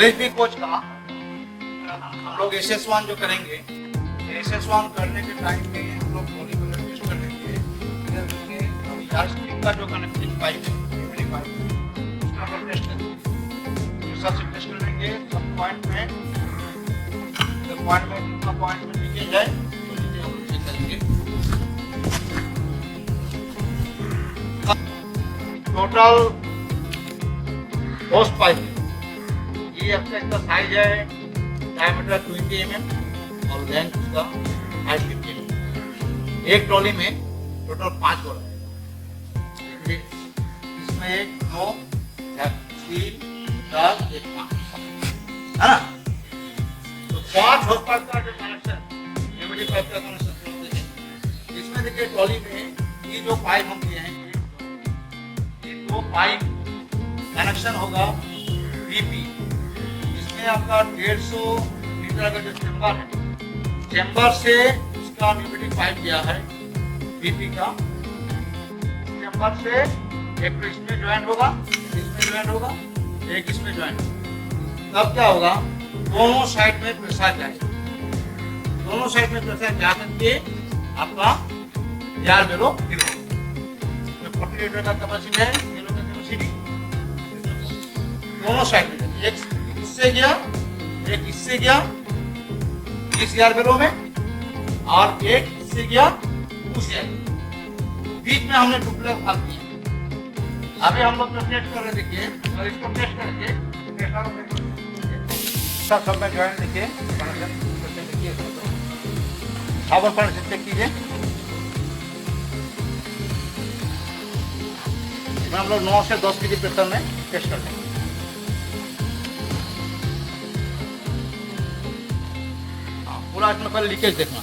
LHB coach का हम लोग SS1 जो करेंगे, SS1 करने के टाइम में हम लोग ट्रॉली को टेस्ट कर लेंगे। इधर देखिए अभी यार स्प्रिंग का जो कनेक्टिंग पाइप है, मेमोरी पाइप, उसका हम लोग टेस्ट करेंगे। तो सबसे टेस्ट कर लेंगे सब पॉइंट में, तो पॉइंट में कितना पॉइंट में लीकेज है तो लीकेज हम लोग चेक करेंगे। टोटल होस्ट पाइप ये अब तक का साइज है डायमीटर 20 mm और लेंथ उसका 50 mm। एक ट्रॉली में टोटल 5 गोला है। इसमें 1 2 3 4 1 5 है ना। तो 5 होस्ट पाइप का जो कनेक्शन मेमोरी पाइप का कनेक्शन इसमें देखिए ट्रॉली में ये जो पाइप हम दिए हैं ये 2 पाइप कनेक्शन होगा VP। इसमें आपका 150 लीटर का जो चेंबर है, चेंबर से उसका न्यूमेटिक पाइप गया है VP का। चेंबर से एक तो इसमें ज्वाइन होगा, इसमें ज्वाइन होगा, एक इसमें ज्वाइन होगा। तब क्या होगा, दोनों साइड में प्रेशर जाएगा, दोनों साइड में प्रेशर जा करके आपका यार बेलो फिर होगा। 40 लीटर का कैपेसिटी है, बेलो का कैपेसिटी दोनों साइड में, एक इससे गया एक इससे गया इस यार बेलो में और एक इससे गया उस यार, बीच में हमने डुप्लेक्स भाग दिया। अभी हम लोग टेस्ट कर रहे देखिए और इसको टेस्ट करके सब में ज्वाइन देखिए देखिए साबुन पानी से चेक कीजिए। हम लोग 9 से 10 kg प्रेशर में टेस्ट कर लेंगे। पूरा इसमें पहले लीकेज देखना,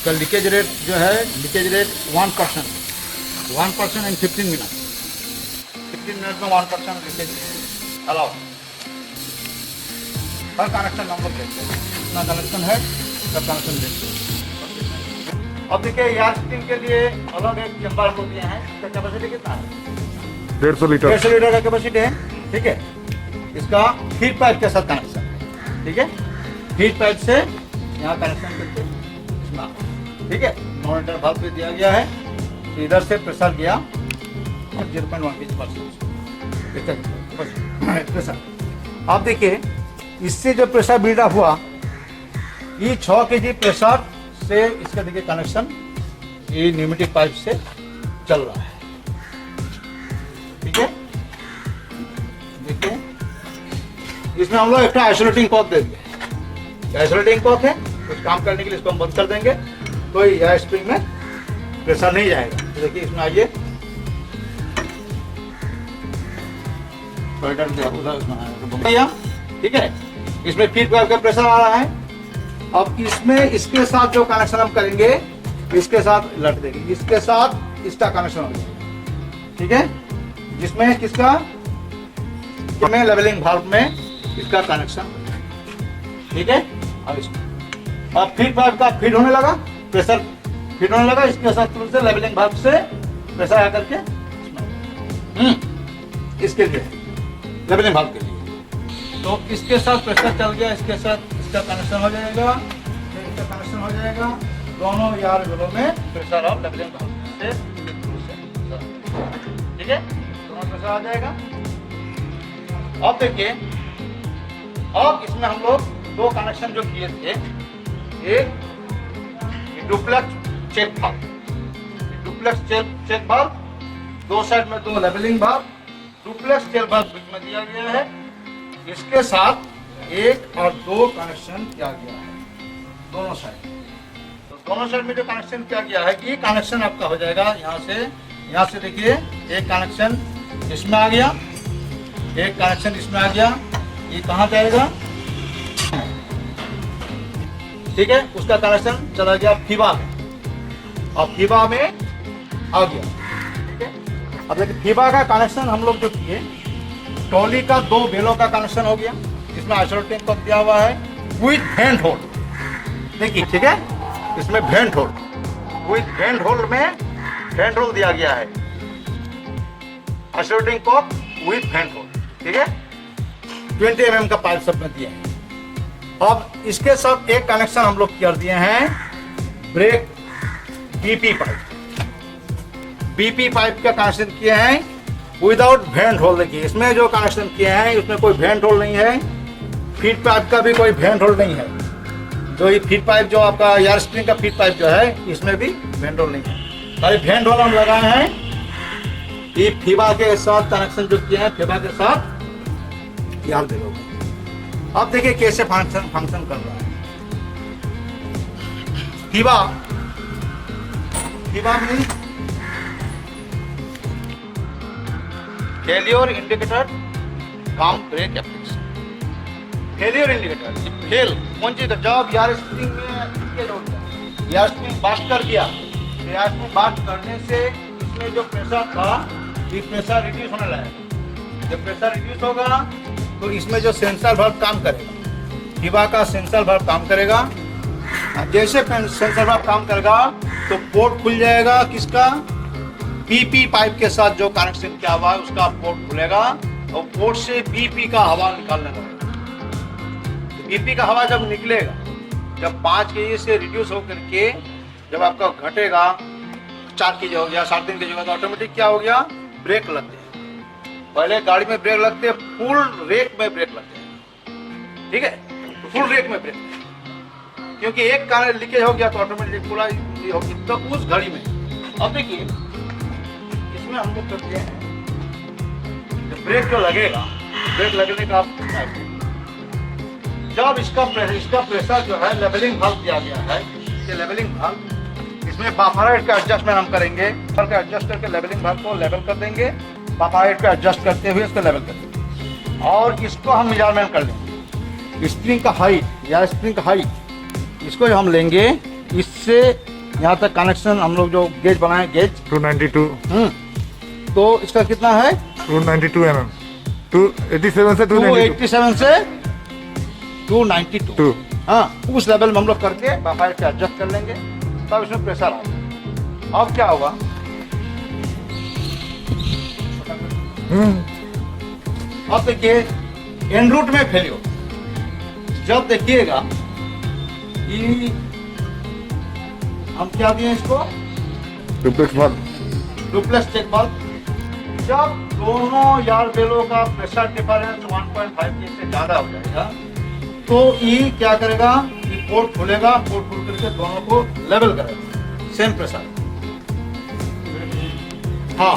कल लीकेज रेट जो है, लीकेज रेट 1% इन 15 मिनट, 15 मिनट में 1% लीकेज अलाउ। हर कनेक्शन नंबर देखते हैं, कितना कनेक्शन है सब कनेक्शन देखते हैं। अब देखिए यार स्प्रिंग के लिए अलग एक चेंबर हमको दिए हैं, इसका कैपेसिटी कितना है 150 लीटर, 150 लीटर का कैपेसिटी है। ठीक है, इसका फीड पाइप के साथ कनेक्शन है। ठीक है, फीड पाइप से यहाँ कनेक्शन करके इसमें, ठीक है, मॉनिटर भाग पे दिया गया है। तो इधर से प्रेशर गया और 0.1 kg प्रेशर। आप देखिए इससे जो प्रेशर बिल्डअप हुआ, ये 6 kg प्रेशर से इसका देखिए कनेक्शन ये न्यूमेटिक पाइप से चल रहा है। ठीक है, देखिए इसमें हम लोग एक आइसोलेटिंग कॉक देंगे। आइसोलेटिंग कॉक है, कुछ काम करने के लिए इसको हम बंद कर देंगे तो यह स्प्रिंग में प्रेशर नहीं जाएगा। तो देखिए इसमें आइए, ठीक है, इसमें फीड पाइप का प्रेशर आ रहा है। अब इसमें इसके साथ जो कनेक्शन हम करेंगे, इसके साथ लट देंगे, इसके साथ इसका कनेक्शन हो जाएगा। ठीक है, जिसमें किसका में लेवलिंग वाल्व में इसका कनेक्शन। ठीक है, अब फीड पाइप का फीड होने लगा, प्रेशर फीड होने लगा, इसके साथ तुरंत से लेवलिंग वाल्व से प्रेशर आकर के इसके लिए लेवलिंग वाल्व के लिए। तो इसके साथ प्रेशर चल गया, इसके साथ इसका कनेक्शन हो जाएगा, फिर इसका कनेक्शन हो जाएगा, दोनों यार बेलों में प्रेशर और लेवलिंग वाल्व से। ठीक है, दोनों प्रेशर आ जाएगा। अब देखिए, अब इसमें हम लोग 2 कनेक्शन जो किए थे, एक duplex check valve, duplex check valve, 2 side में 2 levelling valve, duplex check valve बीच में दिया गया है। इसके साथ 1 और 2 कनेक्शन किया गया है दोनों साइड। तो दोनों साइड में जो कनेक्शन किया गया है, ये कनेक्शन आपका हो जाएगा यहाँ से देखिए, एक कनेक्शन इसमें आ गया, एक कनेक्शन इसमें आ गया, ये कहाँ जाएगा, ठीक है, उसका कनेक्शन चला गया फीबा में और फीबा में आ गया। ठीक है, अब देखिए फीबा का कनेक्शन हम लोग जो किए, ट्रॉली का 2 बेलों का कनेक्शन हो गया, इसमें आइसोलेटिंग कॉक दिया हुआ है विथ वेंट होल। देखिए, ठीक है, इसमें vent hole, with vent hole में वेंट होल दिया गया है, isolating cock with vent hole, ठीक है। 20 mm का पाइप सब में दिए हैं। अब इसके साथ एक कनेक्शन हम लोग कर दिए हैं brake BP pipe. BP pipe का कनेक्शन किए हैं विदाउट वेंट होल। देखिए इसमें जो कनेक्शन किए हैं उसमें कोई वेंट होल नहीं है, फीड पाइप का भी कोई वेंट होल नहीं है। जो ये फीड पाइप जो आपका एयर स्प्रिंग का फीड पाइप जो है इसमें भी वेंट होल नहीं है। भाई वेंट होल हम लगाए हैं ये फीबा के साथ कनेक्शन जो किए हैं, फीबा के साथ यार देखो। अब देखिए कैसे फंक्शन कर रहा है फीबा। फीबा में failure indicator cum brake application. Failure indicator fail कौन चीज? जब यार स्प्रिंग में यार स्प्रिंग बास्ट कर दिया, यार स्प्रिंग बास्ट करने से इसमें जो प्रेशर था ये प्रेशर रिड्यूस होने लगेगा। जब प्रेशर रिड्यूस होगा तो इसमें जो सेंसर वर्ब काम करेगा, फीबा का सेंसर वर्ब काम करेगा। जैसे सेंसर वर्ब काम करेगा तो पोर्ट खुल जाएगा किसका? बीपी पाइप के साथ जो कनेक्शन किया हुआ है उसका पोर्ट खुलेगा और पोर्ट से बीपी का हवा निकालने लगेगा। तो बीपी का हवा जब निकलेगा, जब 5 kg से रिड्यूस होकर के जब आपका घटेगा 4 kg हो गया, 3.5 kg होगा, तो ऑटोमेटिक क्या हो गया? ब्रेक लगते हैं। पहले गाड़ी में ब्रेक लगते हैं, फुल रेक में ब्रेक लगते हैं, ठीक है। फुल रेक में ब्रेक, क्योंकि एक कारण लीकेज हो गया तो ऑटोमेटिक पूरा होगी। तो उस घड़ी में अब देखिए इसमें हम लोग करते हैं जब ब्रेक जो लगेगा, ब्रेक लगने का जब इसका प्रेशर जो है लेवलिंग वाल्व दिया गया है, ये लेवलिंग वाल्व, इसमें बाफाराइड का एडजस्टमेंट हम करेंगे। एडजस्ट करके लेवलिंग वाल्व को लेवल कर देंगे, बाफाराइड का एडजस्ट करते हुए इसको लेवल कर देंगे और इसको हम मेजरमेंट कर लेंगे। स्प्रिंग का हाइट या स्प्रिंग का हाइट इसको जो हम लेंगे, इससे यहाँ तक कनेक्शन हम लोग जो गेज बनाए, गेज 292 तो इसका कितना है? 292 mm 287 से 287 से 292। हाँ, उस लेवल में हम लोग करके बाफाराइड पे एडजस्ट कर लेंगे, तब इसमें प्रेशर आएगा। अब क्या होगा? अब देखिए एंड रूट में फेलियर जब देखिएगा कि हम क्या दिए इसको? Duplex valve, duplex check valve. जब दोनों यार बेलों का प्रेशर डिफरेंस 1.5 के से ज्यादा हो जाएगा तो ये क्या करेगा? ये पोर्ट खुलेगा, पोर्ट खुल करके दोनों को लेवल करेगा, सेम प्रेशर। हाँ,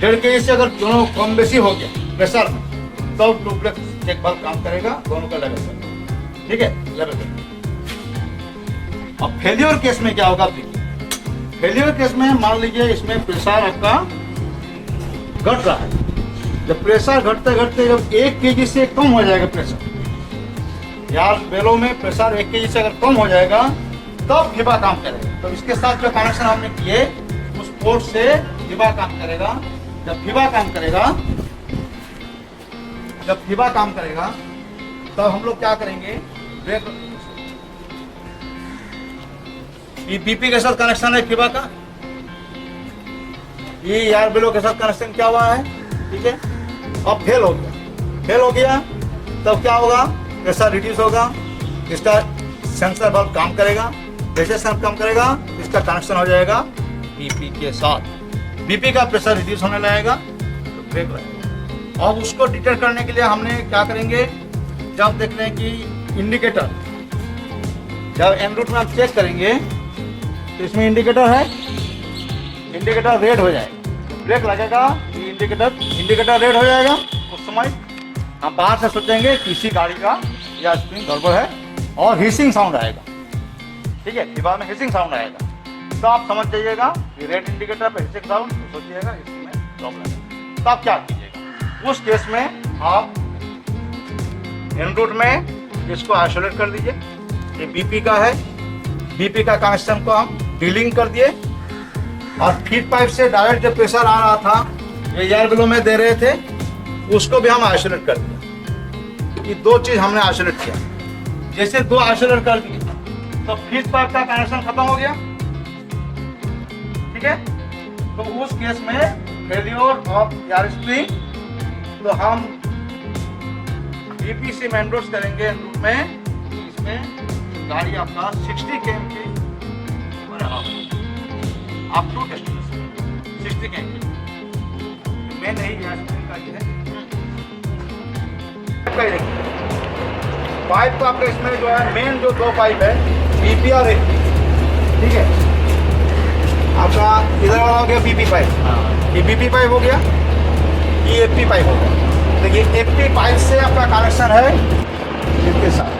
1.5 kg से अगर दोनों कम बेसी हो गया प्रेशर में, तो डुप्लेक्स चेक वाल्व काम करेगा, दोनों का लेवल करेगा, ठीक है, लेवल करेगा। अब फेलियर केस में क्या होगा? देखिए फेलियर केस में मान लीजिए इसमें प्रेशर आपका घट रहा है। जब प्रेशर घटते घटते जब 1 kg से कम हो जाएगा प्रेशर, यार बेलों में प्रेशर 1 kg से अगर कम हो जाएगा तब फीबा काम करेगा। तो इसके साथ जो कनेक्शन हमने किए उस पोर्ट से फीबा काम करेगा। जब फीबा काम करेगा, जब फीबा काम करेगा तब हम लोग क्या करेंगे? ब्रेक, ये बीपी के साथ कनेक्शन है फीबा का, ये यार बेलो के साथ कनेक्शन क्या हुआ है, ठीक है। अब फेल हो गया, फेल हो गया तब क्या होगा? प्रेशर रिड्यूस होगा, इसका सेंसर बल्ब काम करेगा, जैसे सेंसर काम करेगा इसका कनेक्शन हो जाएगा बीपी के साथ, बीपी का प्रेशर रिड्यूस होने लगेगा तो ब्रेक लगेगा। अब उसको डिटेक्ट करने के लिए हमने क्या करेंगे? जब देख रहे हैं कि इंडिकेटर, जब एन रूट में आप चेक करेंगे तो इसमें इंडिकेटर है, इंडिकेटर रेड हो जाएगा, ब्रेक लगेगा, इंडिकेटर रेड हो जाएगा। उस समय हम बाहर से सोचेंगे किसी गाड़ी का या स्प्रिंग गड़बड़ है और हिसिंग साउंड आएगा, ठीक है, दीवार में हिसिंग साउंड आएगा, तो आप समझ जाइएगा कि रेड इंडिकेटर पे हिसिंग साउंड, तो सोचिएगा इसमें प्रॉब्लम है। तो आप क्या कीजिएगा? उस केस में आप एन रूट में इसको आइसोलेट कर दीजिए। ये बीपी का है, बीपी का कनेक्शन को हम डीलिंग कर दिए और फीड पाइप से डायरेक्ट जो प्रेशर आ रहा था ये एयर ब्लो में दे रहे थे, उसको भी हम आइसोलेट कर दिया। ये दो चीज हमने आइसोलेट किया। जैसे दो आइसोलेट कर दिए तो फीड पाइप का कनेक्शन खत्म हो गया, ठीक है। तो उस केस में फेलियर ऑफ एयर स्प्रिंग तो हम बीपी से मेन रोड करेंगे रूट में, इसमें गाड़ी आपका 60 km की अप टू डेस्टिनेशन 60 km। मेन नहीं गाड़ी है पाइप का आपका इसमें जो है मेन जो दो पाइप है बीपी और एपी, ठीक है। आपका इधर वाला हो गया बीपी पाइप, ये बीपी पाइप हो गया, ये एपी पाइप हो गया। देखिए एपी पाइप से आपका कनेक्शन है इसके साथ,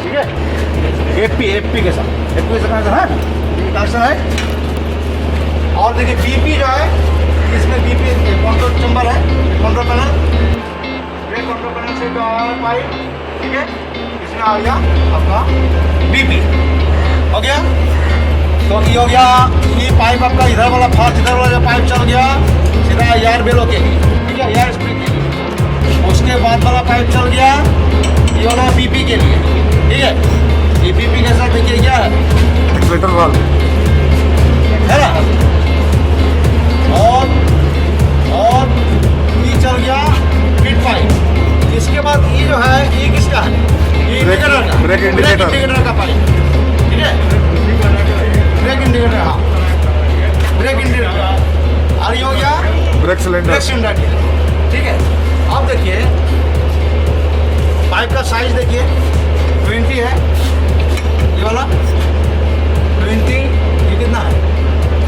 ठीक है। एपी के साथ कनेक्शन है, ये कनेक्शन है। और देखिए बीपी जो है इसमें बीपी कंट्रोल चैम्बर है, कंट्रोल पैनल, ये कंट्रोल पैनल से जो है पाइप, ठीक है। इसमें आ गया आपका बीपी हो गया। तो ये हो गया, ये पाइप आपका इधर वाला फास्ट, इधर वाला जो पाइप चल गया सीधा एयर बेलो के लिए, ठीक है, एयर स्प्रिंग के लिए। उसके बाद वाला पाइप चल गया ये वाला बीपी के लिए, ठीक है। ये बीपी के साथ देखिए क्या है, एक्सीलेटर वाल्व है ना। और ये चल गया फीड पाइप। इसके बाद ये जो है ये किसका है, ये इंडिकेटर का, ब्रेक इंडिकेटर का पाइप, ठीक है। ब्रेक इंडिकेटर, हाँ ब्रेक इंडिकेटर। और ये हो गया ब्रेक सिलेंडर, ठीक है। अब देखिए पाइप का साइज देखिए 20 है, ये वाला 20, ये कितना है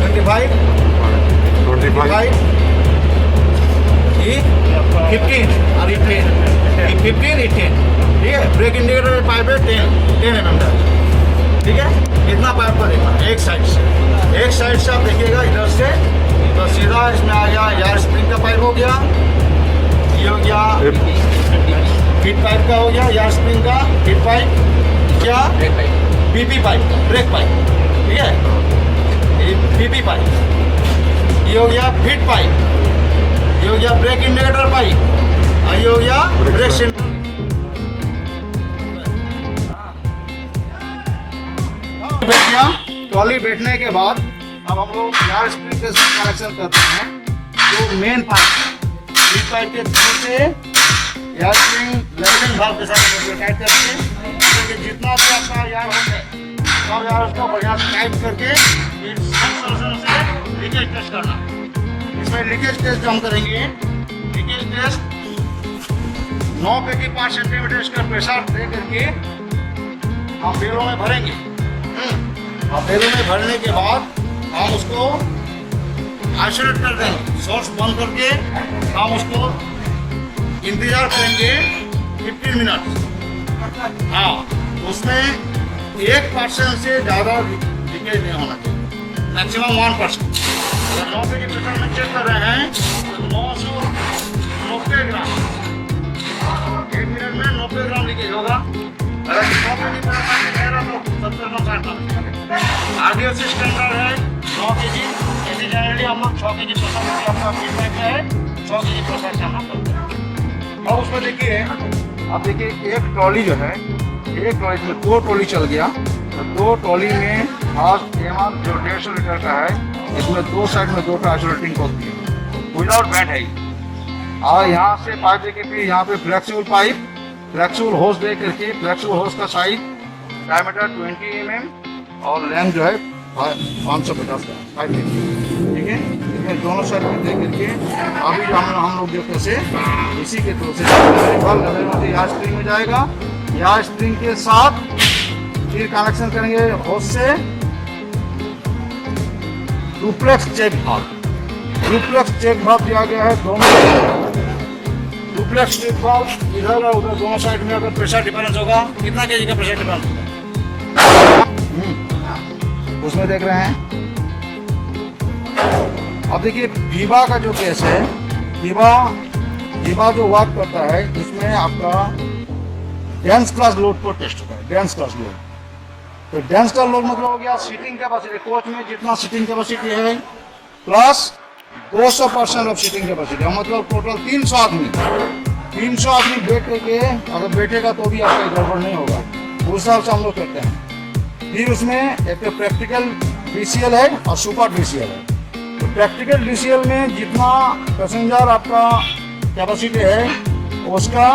25, ये 15 और ये 10, 15 18, ठीक है। ब्रेक इंडिकेटर पाइप है 10 mm का, ठीक है। कितना पाइप का देखना, एक साइड से आप देखिएगा इधर से, तो सीधा इसमें आ गया एयर स्प्रिंग का पाइप हो गया, ये हो गया हीट पाइप का हो गया, एयर स्प्रिंग का हीट पाइप, क्या बीपी पाइप, ब्रेक पाइप, ठीक है, ये बीपी पाइप। ये हो गया फीड पाइप, ये हो गया ब्रेक इंडिकेटर पाइप, और ये हो गया ब्रेक सिलेंडर। बैठ गया, ट्रॉली बैठने के बाद अब हम लोग एयर स्प्रिंग के साथ कनेक्शन करते हैं। जो मेन पाइप फीड पाइप के थ्रू से एयर स्प्रिंग लेवलिंग वाल्व के साथ टाइट करके जितना भी आपका एयर हो जाए सब एयर उसको बढ़िया से टाइट करके फिर सॉल्यूशन से लीकेज टेस्ट करना। इसमें लीकेज टेस्ट जो हम करेंगे, लीकेज टेस्ट 9 सेंटीमीटर इसका प्रेशर दे करके हम बेलों में भरेंगे। और बेलों में भरने के बाद हम उसको आइसोलेट कर देंगे, सोर्स बंद करके हम उसको इंतजार करेंगे 15 मिनट। हाँ, उसमें 1% से ज़्यादा लीकेज नहीं होना चाहिए, मैक्सिमम 1%। अगर 9 के प्रेशर में चेक कर रहे हैं तो 990 ग्राम, 1 मिनट में 90 ग्राम लीकेज होगा। अगर 9 के प्रेशर में कह रहा तो 70 ग्राम 60 ग्राम। आगे से स्टैंडर्ड है 9 kg, ऐसे जनरली हम लोग 6 kg प्रेशर में आपका फीडबैक है 100 kg प्रेशर से हम लोग करते हैं। और उसमें देखिए, अब देखिए एक ट्रॉली जो है, एक ट्रॉली में 2 ट्रॉली चल गया, तो 2 ट्रॉली में फास्ट एमआर जो 150 लीटर का है, इसमें 2 साइड में 2 का आइसोलेटिंग होती है, विदाउट बैंड है। और यहाँ से पाइप देखिए, फिर यहाँ पे फ्लेक्सिबल पाइप, फ्लेक्सिबल होस दे करके, फ्लेक्सिबल होस का साइज डायमीटर 20 mm और लेंथ जो है 550 का, ठीक है। इसमें दोनों साइड में दे करके अभी जो हम लोग जो कैसे इसी के थ्रू से यहाँ स्प्रिंग में जाएगा, यहाँ स्प्रिंग के साथ फिर कनेक्शन करेंगे होस से डुप्लेक्स चेक भाग। डुप्लेक्स चेक भाग दिया गया है दोनों डुप्लेक्स चेक भाग, इधर और उधर दोनों साइड में अगर प्रेशर डिफरेंस होगा, कितना केजी का प्रेशर डिफरेंस होगा उसमें देख रहे हैं। अब देखिए वीवा का जो केस है, वीवा जो वर्क करता है इसमें आपका डेंस क्लास लोड पर टेस्ट होता है, डेंस क्लास लोड। तो डेंस क्लास लोड मतलब हो गया सीटिंग कैपेसिटी, कोच में जितना सीटिंग कैपेसिटी है प्लस 200% ऑफ सीटिंग कैपेसिटी, मतलब टोटल 300 आदमी बैठ के अगर बैठेगा तो भी आपका गड़बड़ नहीं होगा, उस हिसाब से हम लोग करते हैं। फिर उसमें एक तो प्रैक्टिकल DCL है और सुपर DCL है। तो प्रैक्टिकल DCL में जितना पैसेंजर आपका कैपेसिटी है उसका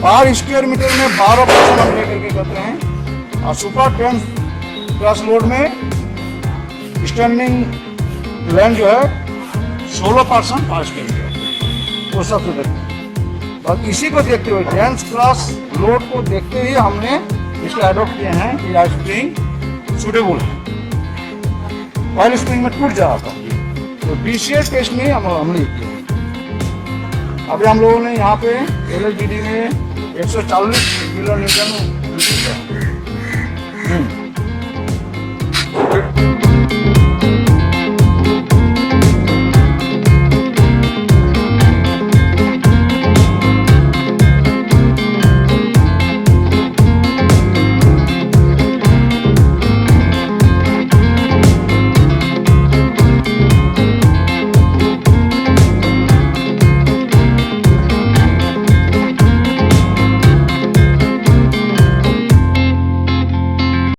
पर स्क्वायर मीटर में 12% हम लेकर के करते हैं और सुपर 10 क्लास लोड में स्टैंडिंग लैंड जो है 16% पर स्क्वायर मीटर वो सबसे देखते हैं। बस इसी को देखते हुए 10 क्लास लोड को देखते हुए हमने इसको एडॉप्ट किए हैं कि यह स्प्रिंग सूटेबल है। ऑयल स्प्रिंग में टूट जाता था तो डीसीएस टेस्ट में हमने किया। अभी हम लोगों ने यहाँ पे LHDD में 140 किलो न्यूटन